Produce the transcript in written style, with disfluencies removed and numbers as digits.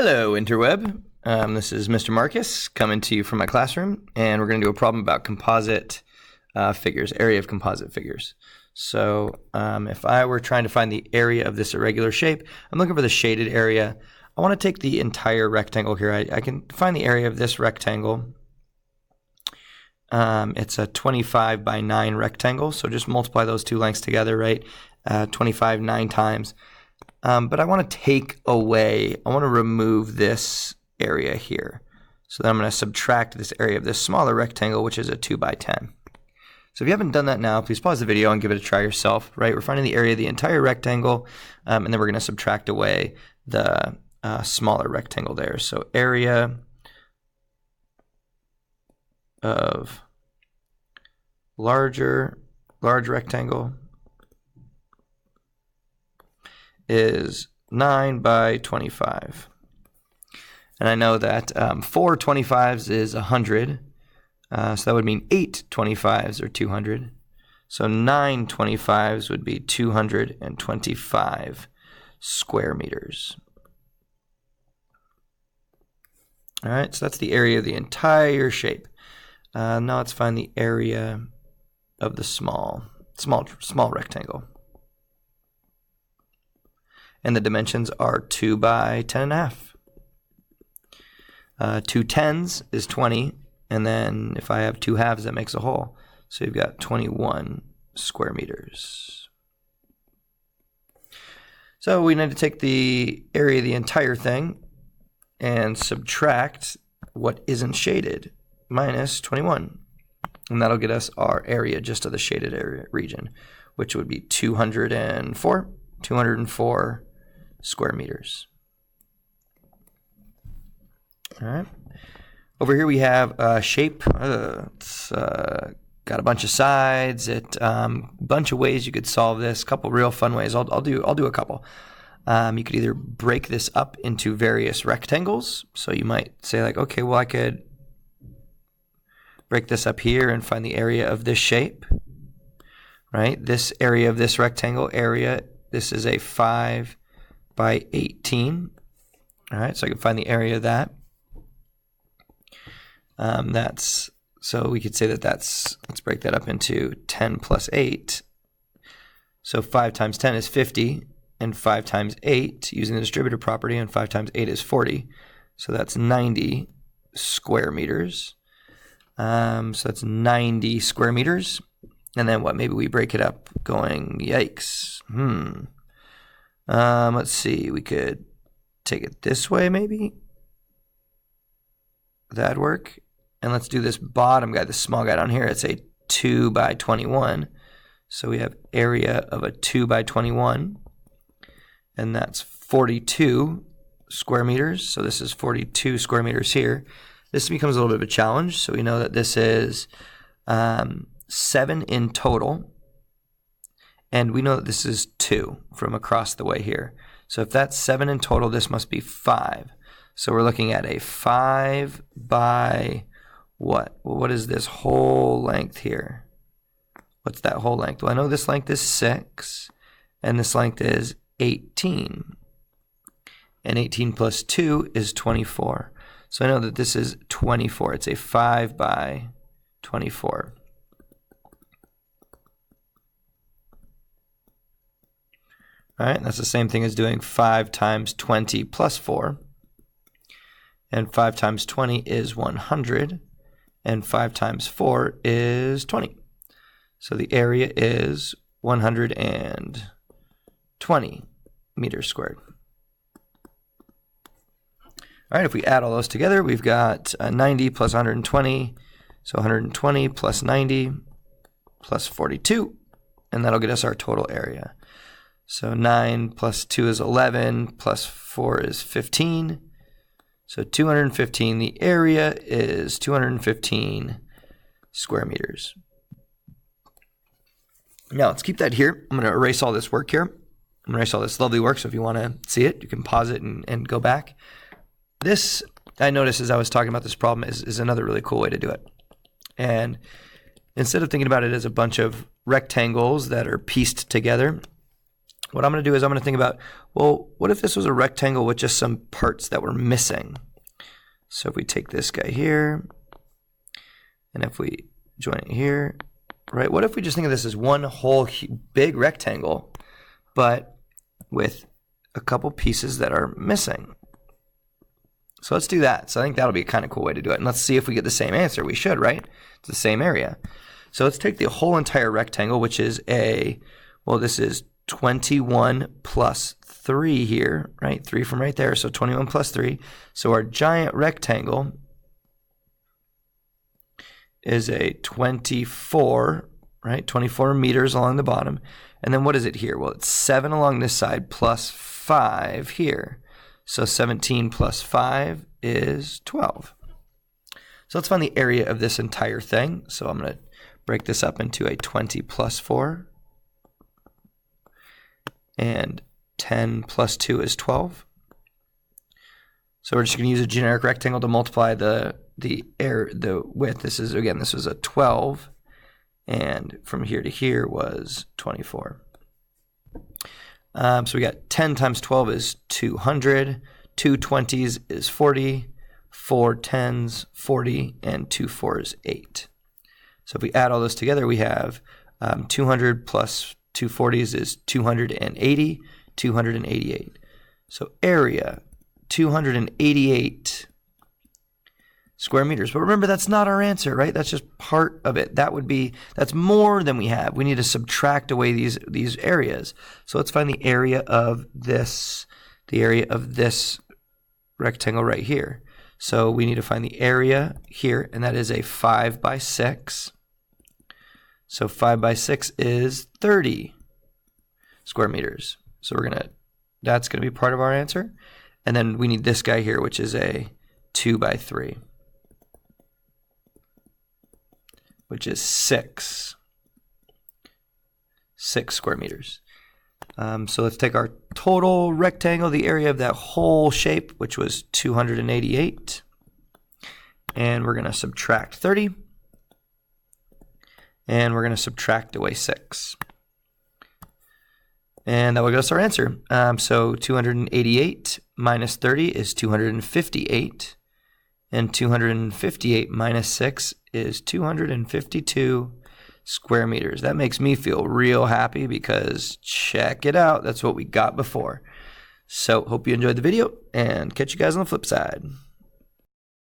Hello, interweb. This is Mr. Marcus coming to you from my classroom, and we're going to do a problem about composite figures, area of composite figures. So if I were trying to find the area of this irregular shape, I'm looking for the shaded area. I want to take the entire rectangle here. I can find the area of this rectangle. It's a 25 by 9 rectangle, so just multiply those two lengths together, right? 25 9 times. But I want to take away, I want to remove this area here. So then I'm going to subtract this area of this smaller rectangle, which is a 2 by 10. So if you haven't done that now, please pause the video and give it a try yourself, right? We're finding the area of the entire rectangle, and then we're going to subtract away the smaller rectangle there. So area of large rectangle is 9 by 25. And I know that 4 25s is 100. So that would mean 8 25s are 200. So 9 25s would be 225 square meters. All right, so that's the area of the entire shape. Now let's find the area of the small rectangle. And the dimensions are 2 by 10.5. 2 tens is 20, and then if I have 2 halves, that makes a whole. So you've got 21 square meters. So we need to take the area of the entire thing and subtract what isn't shaded, minus 21. And that'll get us our area just of the shaded area region, which would be 204 square meters. All right. Over here we have a shape. It's got a bunch of sides. Bunch of ways you could solve this. A couple real fun ways. I'll do a couple. You could either break this up into various rectangles. So you might say like, okay, well I could break this up here and find the area of this shape. Right. This area of this rectangle area. This is a 5 by 18. All right, so I can find the area of that. So we could say let's break that up into 10 plus 8. So 5 times 10 is 50, and 5 times 8, using the distributive property, and 5 times 8 is 40. So that's 90 square meters. So that's 90 square meters. And then what? Maybe we break it up going, yikes. Let's see, we could take it this way maybe. That'd work. And let's do this bottom guy, the small guy down here. It's a 2 by 21. So we have area of a 2 by 21. And that's 42 square meters. So this is 42 square meters here. This becomes a little bit of a challenge. So we know that this is 7 in total. And we know that this is 2 from across the way here. So if that's 7 in total, this must be 5. So we're looking at a 5 by what? Well, what is this whole length here? What's that whole length? Well, I know this length is 6, and this length is 18. And 18 plus 2 is 24. So I know that this is 24. It's a 5 by 24. All right, that's the same thing as doing 5 times 20 plus 4. And 5 times 20 is 100. And 5 times 4 is 20. So the area is 120 meters squared. All right, if we add all those together, we've got 90 plus 120. So 120 plus 90 plus 42. And that'll get us our total area. So 9 plus 2 is 11, plus 4 is 15. So 215, the area is 215 square meters. Now let's keep that here. I'm going to erase all this work here. I'm going to erase all this lovely work, so if you want to see it, you can pause it and go back. This, I noticed as I was talking about this problem, is another really cool way to do it. And instead of thinking about it as a bunch of rectangles that are pieced together, what I'm going to do is I'm going to think about, well, what if this was a rectangle with just some parts that were missing? So if we take this guy here, and if we join it here, right? What if we just think of this as one whole big rectangle, but with a couple pieces that are missing? So let's do that. So I think that'll be a kind of cool way to do it. And let's see if we get the same answer. We should, right? It's the same area. So let's take the whole entire rectangle, which is this is 21 plus 3 here, right? 3 from right there, so 21 plus 3. So our giant rectangle is a 24, right? 24 meters along the bottom. And then what is it here? Well, it's 7 along this side plus 5 here. So 17 plus 5 is 12. So let's find the area of this entire thing. So I'm going to break this up into a 20 plus 4. And 10 plus 2 is 12. So we're just going to use a generic rectangle to multiply the width. This was a 12. And from here to here was 24. So we got 10 times 12 is 200, 2 20s is 40, 4 10s 40, and 2 4s 8. So if we add all those together, we have 200 plus 2 40s is 280, 288. So area, 288 square meters. But remember, that's not our answer, right? That's just part of it. That's more than we have. We need to subtract away these areas. So let's find the area of this rectangle right here. So we need to find the area here, and that is a 5 by 6. So 5 by 6 is 30 square meters. So that's gonna be part of our answer. And then we need this guy here, which is a 2 by 3. Which is 6 square meters. So let's take our total rectangle, the area of that whole shape, which was 288, and we're going to subtract 30, and we're going to subtract away 6. And that will give us our answer. So 288 minus 30 is 258. And 258 minus 6 is 252 square meters. That makes me feel real happy because check it out. That's what we got before. So hope you enjoyed the video and catch you guys on the flip side.